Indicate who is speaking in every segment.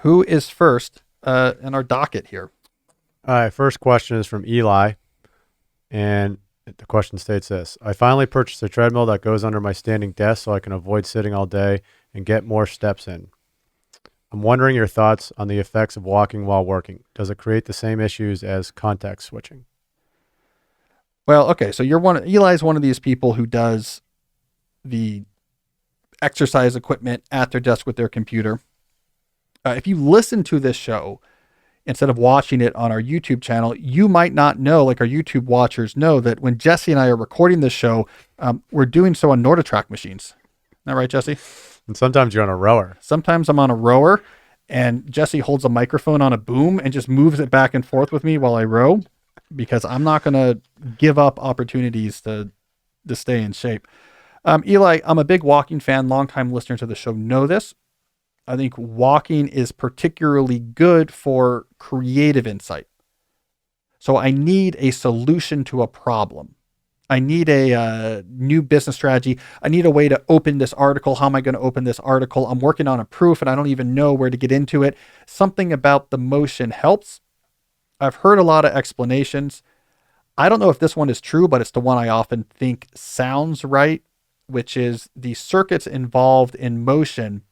Speaker 1: Who is first in our docket here?
Speaker 2: All right, first question is from Eli, and the question states this. I finally purchased a treadmill that goes under my standing desk so I can avoid sitting all day and get more steps in. I'm wondering your thoughts on the effects of walking while working. Does it create the same issues as context switching?
Speaker 1: Well, okay, so Eli's one of these people who does the exercise equipment at their desk with their computer. If you listen to this show instead of watching it on our YouTube channel, you might not know, like our YouTube watchers know, that when Jesse and I are recording this show, we're doing so on NordiTrack machines. Isn't that right, Jesse?
Speaker 2: And sometimes you're on a rower.
Speaker 1: Sometimes I'm on a rower and Jesse holds a microphone on a boom and just moves it back and forth with me while I row, because I'm not going to give up opportunities to stay in shape. Eli, I'm a big walking fan. Longtime listeners of the show know this. I think walking is particularly good for creative insight. So I need a solution to a problem. I need a new business strategy. I need a way to open this article. How am I going to open this article? I'm working on a proof and I don't even know where to get into it. Something about the motion helps. I've heard a lot of explanations. I don't know if this one is true, but it's the one I often think sounds right, which is the circuits involved in motion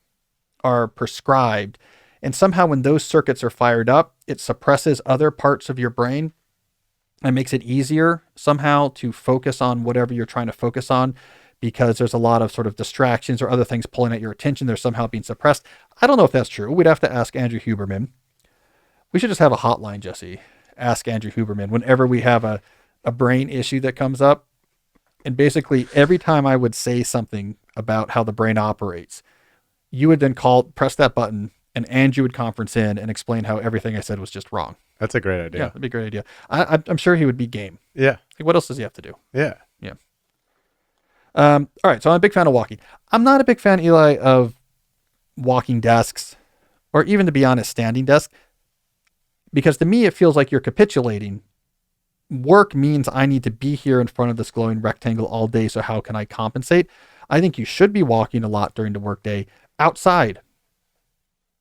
Speaker 1: are prescribed. And somehow when those circuits are fired up, it suppresses other parts of your brain and makes it easier somehow to focus on whatever you're trying to focus on, because there's a lot of sort of distractions or other things pulling at your attention. They're somehow being suppressed. I don't know if that's true. We'd have to ask Andrew Huberman. We should just have a hotline, Jesse. Ask Andrew Huberman whenever we have a brain issue that comes up. And basically every time I would say something about how the brain operates, you would then press that button, and Andrew would conference in and explain how everything I said was just wrong.
Speaker 2: That's a great idea.
Speaker 1: Yeah, that'd be a great idea. I'm sure he would be game.
Speaker 2: Yeah.
Speaker 1: Like, what else does he have to do?
Speaker 2: Yeah.
Speaker 1: Yeah. All right. So I'm a big fan of walking. I'm not a big fan, Eli, of walking desks, or even, to be honest, standing desks, because to me, it feels like you're capitulating. Work means I need to be here in front of this glowing rectangle all day. So how can I compensate? I think you should be walking a lot during the workday outside.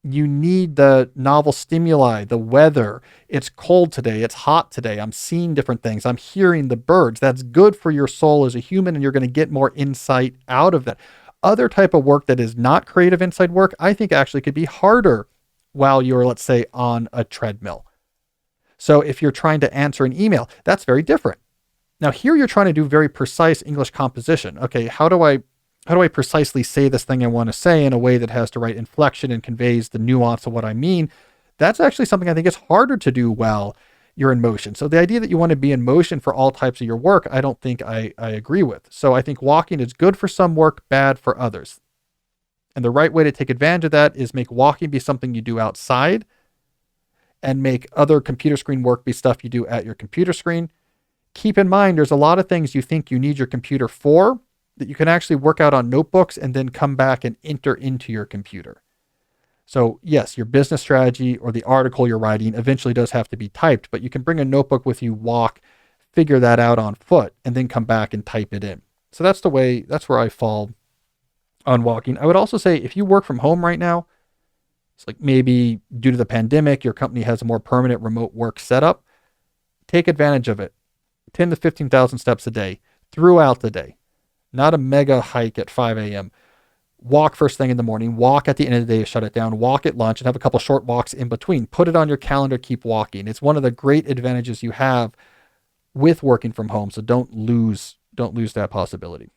Speaker 1: You need the novel stimuli, the weather. It's cold today. It's hot today. I'm seeing different things. I'm hearing the birds. That's good for your soul as a human, and you're going to get more insight out of that. Other type of work that is not creative insight work, I think actually could be harder while you're, let's say, on a treadmill. So if you're trying to answer an email, that's very different. Now here you're trying to do very precise English composition. Okay, how do I precisely say this thing I want to say in a way that has the right inflection and conveys the nuance of what I mean? That's actually something I think is harder to do while you're in motion. So the idea that you want to be in motion for all types of your work, I don't think I agree with. So I think walking is good for some work, bad for others. And the right way to take advantage of that is make walking be something you do outside, and make other computer screen work be stuff you do at your computer screen. Keep in mind, there's a lot of things you think you need your computer for that you can actually work out on notebooks and then come back and enter into your computer. So yes, your business strategy or the article you're writing eventually does have to be typed, but you can bring a notebook with you, walk, figure that out on foot, and then come back and type it in. So that's where I fall on walking. I would also say if you work from home right now, it's like maybe due to the pandemic, your company has a more permanent remote work setup. Take advantage of it. 10 to 15,000 steps a day throughout the day. Not a mega hike at 5 a.m. Walk first thing in the morning. Walk at the end of the day, shut it down. Walk at lunch and have a couple short walks in between. Put it on your calendar. Keep walking. It's one of the great advantages you have with working from home. So don't lose that possibility.